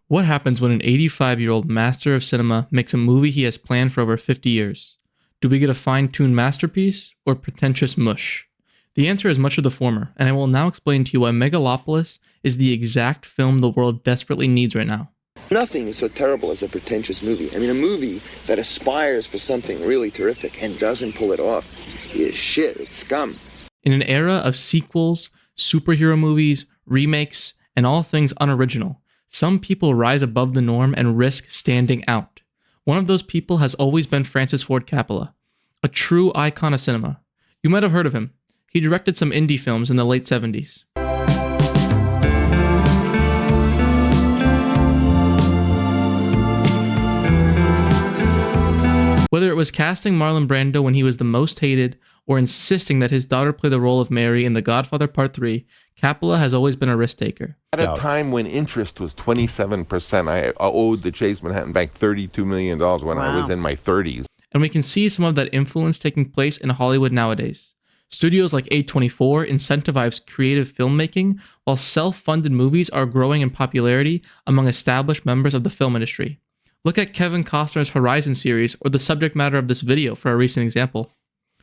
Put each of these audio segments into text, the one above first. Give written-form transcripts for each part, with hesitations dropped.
What happens when an 85-year-old master of cinema makes a movie he has planned for over 50 years? Do we get a fine-tuned masterpiece or pretentious mush? The answer is much of the former, and I will now explain to you why Megalopolis is the exact film the world desperately needs right now. Nothing is so terrible as a pretentious movie. I mean, a movie that aspires for something really terrific and doesn't pull it off is shit. It's scum. In an era of sequels, superhero movies, remakes, and all things unoriginal, some people rise above the norm and risk standing out. One of those people has always been Francis Ford Coppola, a true icon of cinema. You might have heard of him. He directed some indie films in the late 70s. Whether it was casting Marlon Brando when he was the most hated, or insisting that his daughter play the role of Mary in The Godfather Part 3, Coppola has always been a risk-taker. At a time when interest was 27%, I owed the Chase Manhattan Bank $32 million when I was in my 30s. And we can see some of that influence taking place in Hollywood nowadays. Studios like A24 incentivize creative filmmaking, while self-funded movies are growing in popularity among established members of the film industry. Look at Kevin Costner's Horizon series or the subject matter of this video for a recent example.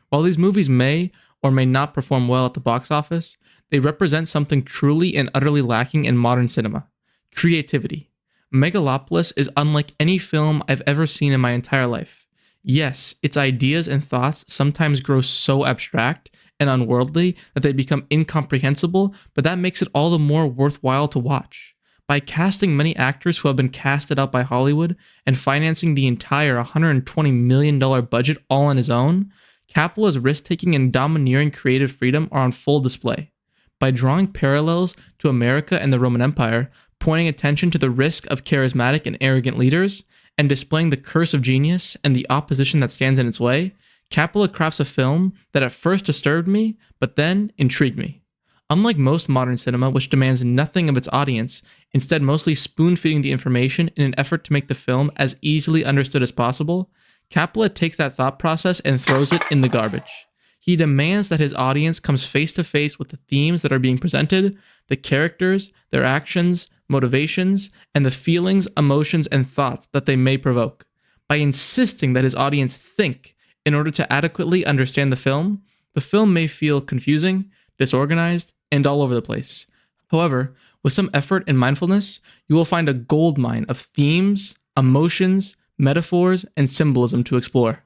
While these movies may or may not perform well at the box office, they represent something truly and utterly lacking in modern cinema: creativity. Megalopolis is unlike any film I've ever seen in my entire life. Yes, its ideas and thoughts sometimes grow so abstract and unworldly that they become incomprehensible, but that makes it all the more worthwhile to watch. By casting many actors who have been casted out by Hollywood and financing the entire $120 million budget all on his own, Coppola's risk-taking and domineering creative freedom are on full display. By drawing parallels to America and the Roman Empire, pointing attention to the risk of charismatic and arrogant leaders, and displaying the curse of genius and the opposition that stands in its way, Coppola crafts a film that at first disturbed me, but then intrigued me. Unlike most modern cinema, which demands nothing of its audience, instead mostly spoon-feeding the information in an effort to make the film as easily understood as possible, Coppola takes that thought process and throws it in the garbage. He demands that his audience comes face to face with the themes that are being presented, the characters, their actions, motivations, and the feelings, emotions, and thoughts that they may provoke. By insisting that his audience think in order to adequately understand the film may feel confusing, disorganized, and all over the place. However, with some effort and mindfulness, you will find a goldmine of themes, emotions, metaphors, and symbolism to explore.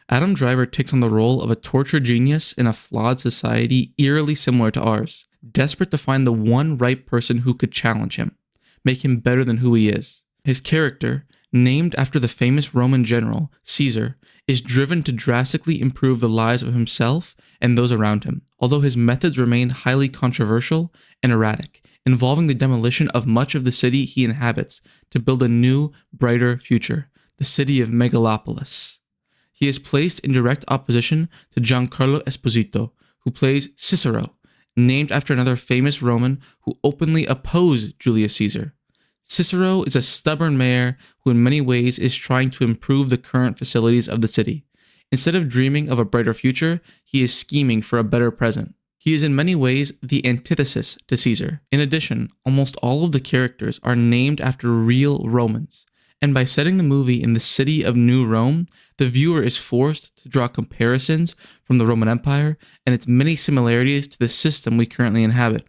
Adam Driver takes on the role of a tortured genius in a flawed society eerily similar to ours, desperate to find the one right person who could challenge him, make him better than who he is. His character, named after the famous Roman general, Caesar, is driven to drastically improve the lives of himself and those around him, although his methods remain highly controversial and erratic, involving the demolition of much of the city he inhabits to build a new, brighter future, the city of Megalopolis. He is placed in direct opposition to Giancarlo Esposito, who plays Cicero, named after another famous Roman who openly opposed Julius Caesar. Cicero is a stubborn mayor who in many ways is trying to improve the current facilities of the city. Instead of dreaming of a brighter future, he is scheming for a better present. He is in many ways the antithesis to Caesar. In addition, almost all of the characters are named after real Romans, and by setting the movie in the city of New Rome, the viewer is forced to draw comparisons from the Roman Empire and its many similarities to the system we currently inhabit.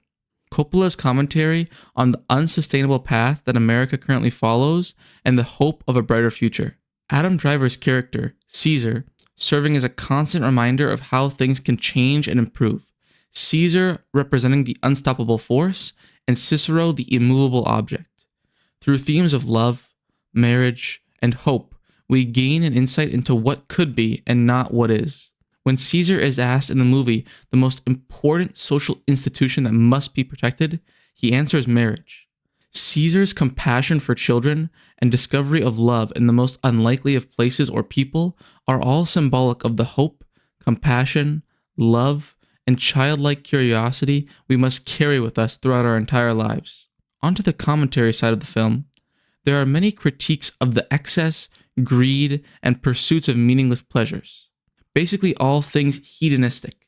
Coppola's commentary on the unsustainable path that America currently follows and the hope of a brighter future. Adam Driver's character, Caesar, serving as a constant reminder of how things can change and improve. Caesar representing the unstoppable force, and Cicero the immovable object. Through themes of love, marriage, and hope, we gain an insight into what could be and not what is. When Caesar is asked in the movie the most important social institution that must be protected, he answers marriage. Caesar's compassion for children and discovery of love in the most unlikely of places or people are all symbolic of the hope, compassion, love, and childlike curiosity we must carry with us throughout our entire lives. Onto the commentary side of the film, there are many critiques of the excess, greed, and pursuits of meaningless pleasures. Basically all things hedonistic.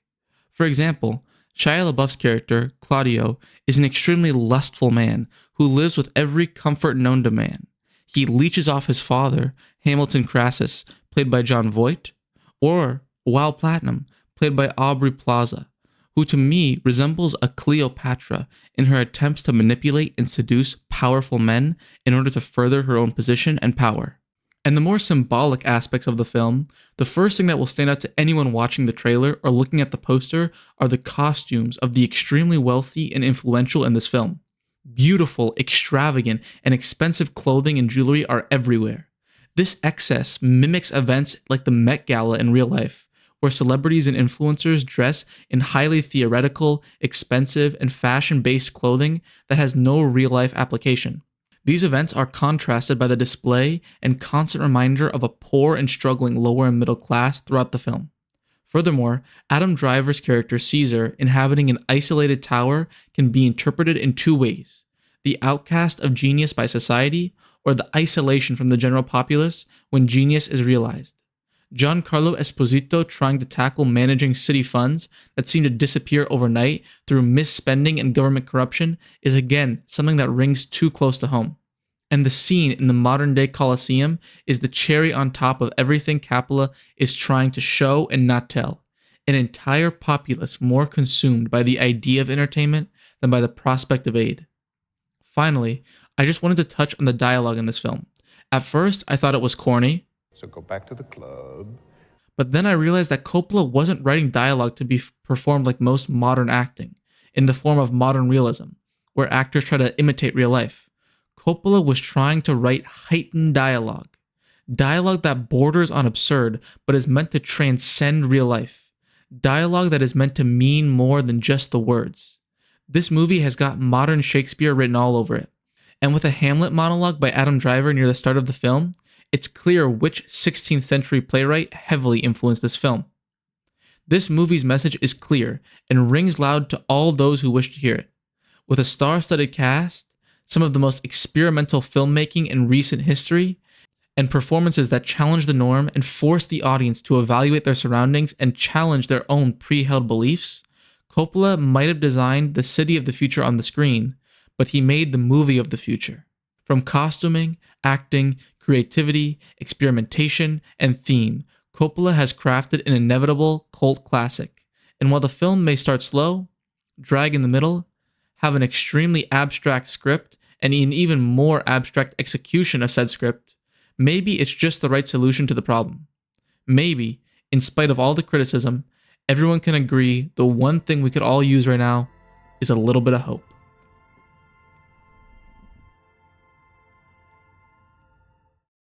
For example, Shia LaBeouf's character, Claudio, is an extremely lustful man who lives with every comfort known to man. He leeches off his father, Hamilton Crassus, played by John Voight, or Wild Platinum, played by Aubrey Plaza, who to me resembles a Cleopatra in her attempts to manipulate and seduce powerful men in order to further her own position and power. And the more symbolic aspects of the film, the first thing that will stand out to anyone watching the trailer or looking at the poster are the costumes of the extremely wealthy and influential in this film. Beautiful, extravagant, and expensive clothing and jewelry are everywhere. This excess mimics events like the Met Gala in real life, where celebrities and influencers dress in highly theoretical, expensive, and fashion-based clothing that has no real-life application. These events are contrasted by the display and constant reminder of a poor and struggling lower and middle class throughout the film. Furthermore, Adam Driver's character Caesar inhabiting an isolated tower can be interpreted in two ways: the outcast of genius by society, or the isolation from the general populace when genius is realized. Giancarlo Esposito trying to tackle managing city funds that seem to disappear overnight through misspending and government corruption is again something that rings too close to home. And the scene in the modern-day Colosseum is the cherry on top of everything Coppola is trying to show and not tell. An entire populace more consumed by the idea of entertainment than by the prospect of aid. Finally, I just wanted to touch on the dialogue in this film. At first, I thought it was corny. So go back to the club. But then I realized that Coppola wasn't writing dialogue to be performed like most modern acting, in the form of modern realism, where actors try to imitate real life. Coppola was trying to write heightened dialogue. Dialogue that borders on absurd, but is meant to transcend real life. Dialogue that is meant to mean more than just the words. This movie has got modern Shakespeare written all over it. And with a Hamlet monologue by Adam Driver near the start of the film, it's clear which 16th century playwright heavily influenced this film. This movie's message is clear and rings loud to all those who wish to hear it. With a star-studded cast, some of the most experimental filmmaking in recent history, and performances that challenge the norm and force the audience to evaluate their surroundings and challenge their own pre-held beliefs, Coppola might have designed the city of the future on the screen, but he made the movie of the future. From costuming, acting, creativity, experimentation, and theme, Coppola has crafted an inevitable cult classic. And while the film may start slow, drag in the middle, have an extremely abstract script, and an even more abstract execution of said script, maybe it's just the right solution to the problem. Maybe, in spite of all the criticism, everyone can agree the one thing we could all use right now is a little bit of hope.